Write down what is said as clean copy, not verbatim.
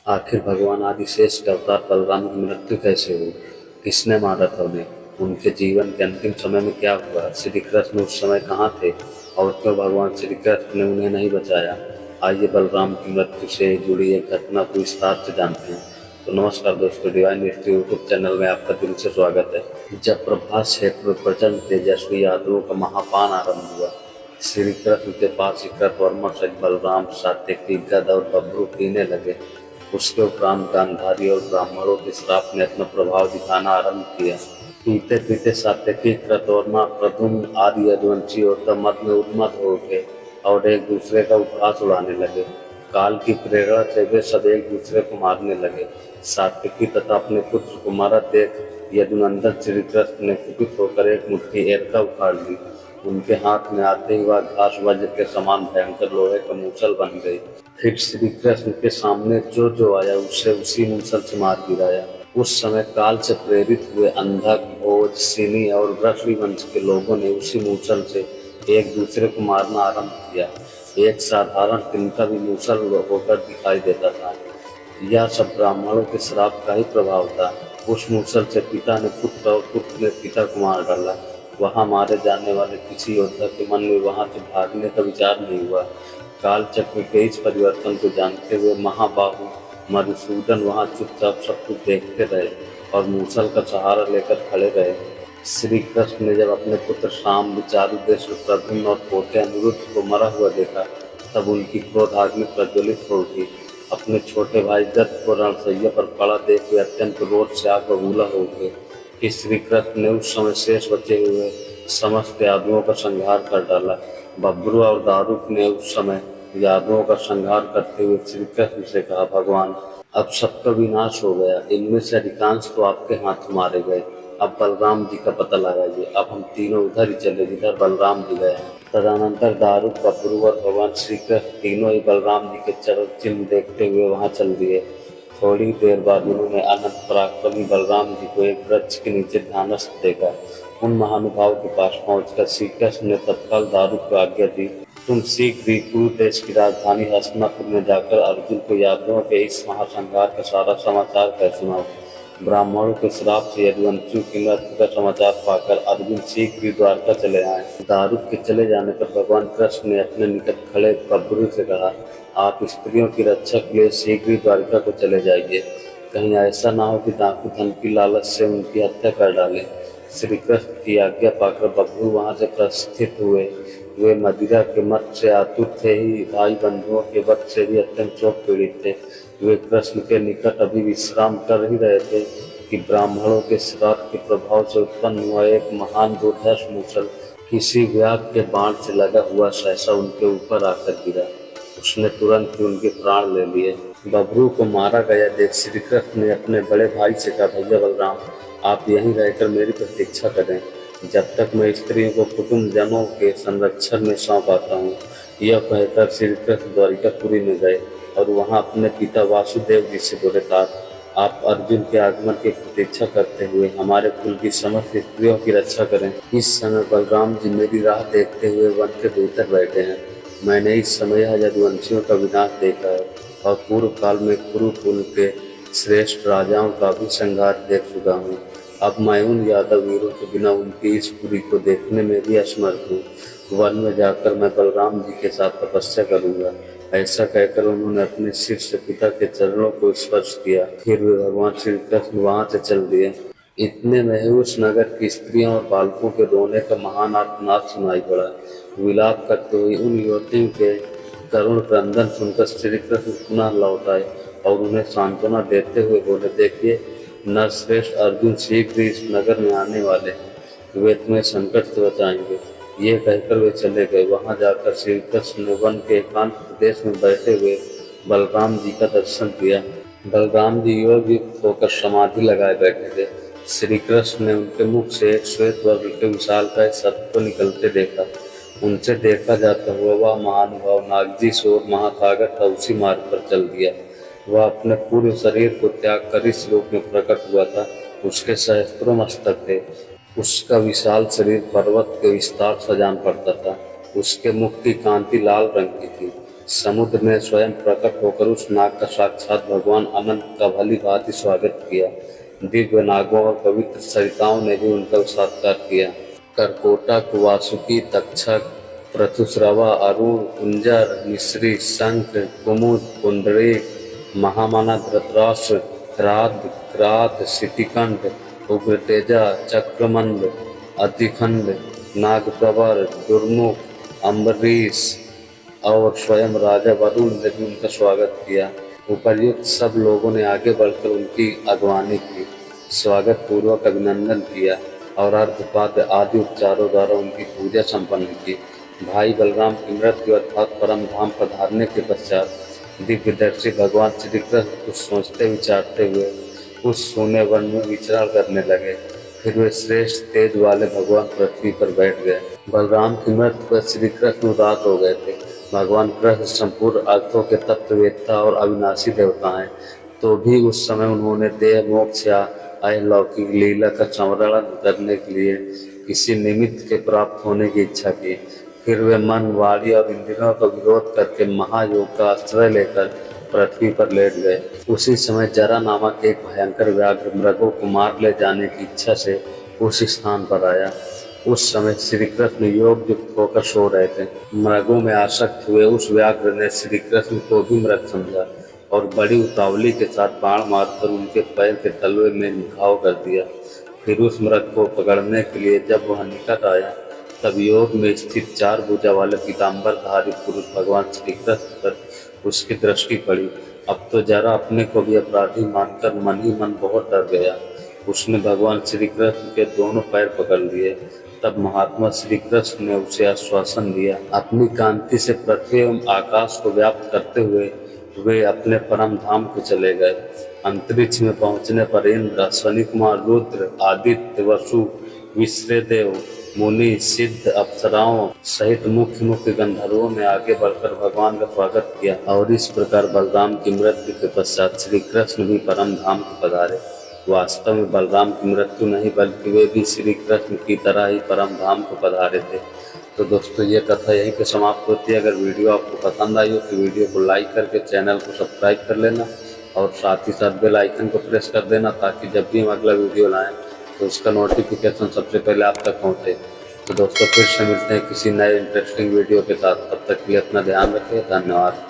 आखिर भगवान आदिशेष के अवतार बलराम की मृत्यु कैसे हुई? किसने मारा था उन्हें? उनके जीवन के अंतिम समय में क्या हुआ? श्री कृष्ण उस समय कहाँ थे और क्यों भगवान श्री कृष्ण ने उन्हें नहीं बचाया? आइए बलराम की मृत्यु से जुड़ी एक घटना को विस्तार से जानते हैं। तो नमस्कार दोस्तों, डिवाइन हिस्ट्री यूट्यूब चैनल में आपका दिल से स्वागत है। जब प्रभास क्षेत्र में प्रचंड तेजस्वी यादवों का महापान आरंभ हुआ, श्री कृष्ण के पास ही कृतवर्मा सहित बलराम, सात्यकी, गद और बब्रू पीने लगे। उसके उपरांत गांधारी और ब्राह्मणों के श्राप ने अपना प्रभाव दिखाना आरंभ किया। पीते पीते सात्यकी, कृतवर्मा, प्रद्युम्न आदि यदुवंशी और मद में उन्मत्त हो उठे और एक दूसरे का उपहास उड़ाने लगे। काल की प्रेरणा से वे सब एक दूसरे को मारने लगे। सात्यकी तथा अपने पुत्र को मारा देख यदुनंदन श्री कृष्ण ने कुपित होकर एक मुट्ठी एरका उखाड़ ली। उनके हाथ में आते ही वह घास वज्र के समान भयंकर लोहे का मूसल बन गई। फिर श्री कृष्ण के सामने जो जो आया उसे उसी मूसल से मार गिराया। उस समय काल से प्रेरित हुए अंधक, भोज, सिनी और वृषभी वंश के लोगों ने उसी मूसल से एक दूसरे को मारना आरंभ किया। एक साधारण तिनका भी मूसल होकर दिखाई देता था। यह सब ब्राह्मणों के श्राप का ही प्रभाव था। उस मूसल से पिता ने पुत्र और पुत्र ने पिता को मार डाला। वहां मारे जाने वाले किसी योद्धा के मन में वहां से भागने का विचार नहीं हुआ। काल चक्र के इस परिवर्तन को जानते हुए महाबाहु मधुसूदन वहां चुपचाप सब कुछ देखते रहे और मूसल का सहारा लेकर खड़े रहे। श्री कृष्ण ने जब अपने पुत्र शाम, चारुदेश, प्रद्युम्न और पोते अनिरुद्ध को मरा हुआ देखा, तब उनकी क्रोधाग्नि प्रज्वलित हो उठी। अपने छोटे भाई दत्त को रणशैया पर पड़ा देख वे अत्यंत रोष से आग बबूला हो उठे कि श्री कृष्ण ने उस समय शेष बचे हुए समस्त यादवों का संहार कर डाला। बब्रू और दारुक ने उस समय यादवों का संहार करते हुए श्री कृष्ण से कहा, भगवान, अब सबका विनाश हो गया। इनमें से अधिकांश तो आपके हाथ मारे गए। अब बलराम जी का पता लगाइए। अब हम तीनों उधर ही चले जिधर बलराम जी गए हैं। तदनंतर दारुक, बब्रू और भगवान श्री कृष्ण तीनों ही बलराम जी के चरण चिन्ह देखते हुए वहां चल दिए। थोड़ी देर बाद उन्होंने अनंत पराक्रमी बलराम जी को एक वृक्ष के नीचे ध्यानस्थ देखा। उन महानुभाव के पास पहुंचकर श्री कृष्ण ने तत्काल दारुक को आज्ञा दी, तुम शीघ्र ही कुरु देश की राजधानी हस्तिनापुर में जाकर अर्जुन को यादवों के इस महासंहार का सारा समाचार कह सुनाओ। ब्राह्मणों के श्राप से यदुवंशियों की मृत्यु का समाचार पाकर अर्जुन शीघ्र ही द्वारका चले आए। दारुक के चले जाने पर भगवान कृष्ण ने अपने निकट खड़े बब्रू से कहा, आप स्त्रियों की रक्षा के लिए शीघ्र ही द्वारका को चले जाइए। कहीं ऐसा ना हो कि डाकू धन की लालच से उनकी हत्या कर डाले। श्री कृष्ण की आज्ञा पाकर बब्रू वहां से प्रस्थित हुए। वे मदिरा के मत से आतुर थे ही भाई बंधुओं के वध से भी अत्यंत शोक पीड़ित थे। वे कृष्ण के निकट अभी विश्राम कर ही रहे थे कि ब्राह्मणों के श्राप के प्रभाव से उत्पन्न हुआ एक महान दुर्धर्ष मूसल किसी व्याघ्र के बाण से लगा हुआ सहसा उनके ऊपर आकर गिरा। उसने तुरंत ही उनके प्राण ले लिए। बब्रू को मारा गया देख श्री कृष्ण ने अपने बड़े भाई से कहा, भैया बलराम, आप यहीं रहकर मेरी प्रतीक्षा करें जब तक मैं स्त्रियों को कुटुंब जनों के संरक्षण में सौंप आता हूँ। यह कहकर श्री कृष्ण द्वारिकापुरी में गए और वहाँ अपने पिता वासुदेव जी से बोले, तात, आप अर्जुन के आगमन की प्रतीक्षा करते हुए हमारे कुल की समस्त स्त्रियों की रक्षा करें। इस समय बलराम जी मेरी राह देखते हुए वन के भीतर बैठे हैं। मैंने इस समय यदुवंशियों का विनाश देखा है और पूर्व काल में कुरु कुल के श्रेष्ठ राजाओं का भी संहार देख चुका हूँ। अब मैं उन यादव वीरों के बिना उनकी इस पुरी को देखने में भी असमर्थ हूँ। वन में जाकर मैं बलराम जी के साथ तपस्या करूंगा। ऐसा कहकर उन्होंने अपने सिर से पिता के चरणों को स्पर्श किया। फिर वे भगवान श्री कृष्ण वहां से चल दिए। इतने में ही उस नगर की स्त्रियों और बालकों के रोने का महान आर्तनाद सुनाई पड़ा। विलाप करते हुए उन युवतियों के करुण क्रंदन सुनकर श्री कृष्ण पुनः लौट आए और उन्हें सांत्वना देते हुए बोले, देखिए, नरश्रेष्ठ अर्जुन शीघ्र ही इस नगर में आने वाले हैं। वे तुम्हें संकट से बचाएंगे। ये कहकर वे चले गए। वहां जाकर श्री कृष्ण ने वन के एकांत प्रदेश में बैठे हुए बलराम जी का दर्शन किया। बलराम जी योग युक्त होकर समाधि लगाए बैठे थे। श्री कृष्ण ने उनके मुख से एक श्वेत वर्ण के विशालकाय सर्प को निकलते देखा। उनसे देखा जाता हुआ वह महानुभाव नागजी सोर महासागर था उसी मार्ग पर चल दिया। वह अपने पूरे शरीर को त्याग कर इस रूप में प्रकट हुआ था। उसके सहस्त्रों मस्तक थे। उसका विशाल शरीर पर्वत के विस्तार सा जान पड़ता था। उसके मुख की कांति लाल रंग की थी। समुद्र ने स्वयं प्रकट होकर उस नाग का साक्षात भगवान अनंत का भली भांति स्वागत किया। दिव्य नागों और पवित्र सरिताओं ने भी उनका सात्कार किया। करकोटक, वासुकी, तक्षक, पृथुश्रवा, अरुण, कुंजर, मिश्री, शंख, कुमुद, पुंडरीक, महामना, धृतराष्ट्र, राध, क्रात, शितिकंठ, उग्रतेजा, चक्रमंड, अतिखंड, नागप्रवर, दुर्मुख, अम्बरीश और स्वयं राजा वरुण ने भी उनका स्वागत किया। उपर्युक्त सब लोगों ने आगे बढ़कर उनकी अगवानी की, स्वागत पूर्वक अभिनंदन किया और अर्घ्यपाद्य आदि उपचारों द्वारा उनकी पूजा संपन्न की। भाई बलराम की मृत्यु अर्थात परम धाम पधारने के पश्चात दिव्यदर्शी भगवान श्री कृष्ण कुछ सोचते विचारते हुए उस सोने वन में विचरण करने लगे। फिर वे श्रेष्ठ तेज वाले भगवान पृथ्वी पर बैठ गए। बलराम की मृत्यु पर श्री कृष्ण उदास हो गए थे। भगवान कृष्ण संपूर्ण अर्थों के तत्ववेत्ता और अविनाशी देवता हैं, तो भी उस समय उन्होंने देह मोक्ष या अलौकिक लीला का संवरण करने के लिए किसी निमित्त के प्राप्त होने की इच्छा की। फिर वे मन, वाणी और इंद्रियों का विरोध करके महायोग का आश्रय लेकर पृथ्वी पर लेट गए। उसी समय जरा नामक एक भयंकर व्याघ्र मृगों को मार ले जाने की इच्छा से उस स्थान पर आया। उस समय श्री कृष्ण योग युक्त होकर सो रहे थे। मृगों में आसक्त हुए उस व्याघ्र ने श्री कृष्ण को भी मृग समझा और बड़ी उतावली के साथ बाण मारकर उनके पैर के तलवे में घाव कर दिया। फिर उस मृग को पकड़ने के लिए जब वह निकट आया, तब योग में स्थित 4 भुजा वाले पीताम्बरधारी पुरुष भगवान श्री कृष्ण पर उसकी दृष्टि पड़ी। अब तो जरा अपने को भी अपराधी मानकर मन ही मन बहुत डर गया। उसने भगवान श्री कृष्ण के दोनों पैर पकड़ लिए। तब महात्मा श्री कृष्ण ने उसे आश्वासन दिया। अपनी कांति से पृथ्वी एवं आकाश को व्याप्त करते हुए वे अपने परम धाम को चले गए। अंतरिक्ष में पहुंचने पर इंद्र, अश्वनी कुमार, रुद्र, आदित्य, वसु, विश्रेदेव, मुनि, सिद्ध, अप्सराओं सहित मुख्य मुख्य गंधर्वों ने आगे बढ़कर भगवान का स्वागत किया और इस प्रकार बलराम की मृत्यु के पश्चात श्री कृष्ण भी परम धाम को पधारे। वास्तव में बलराम की मृत्यु नहीं बल्कि वे भी श्री कृष्ण की तरह ही परम धाम को पधारे थे। तो दोस्तों, ये कथा यहीं पे समाप्त होती है। अगर वीडियो आपको पसंद आई हो तो वीडियो को लाइक करके चैनल को सब्सक्राइब कर लेना और साथ ही साथ बेल आइकन को प्रेस कर देना, ताकि जब भी हम अगला वीडियो लाएं तो उसका नोटिफिकेशन सबसे पहले आप तक पहुँचे। तो दोस्तों, फिर से मिलते हैं किसी नए इंटरेस्टिंग वीडियो के साथ। तब तक के लिए अपना ध्यान रखें। धन्यवाद।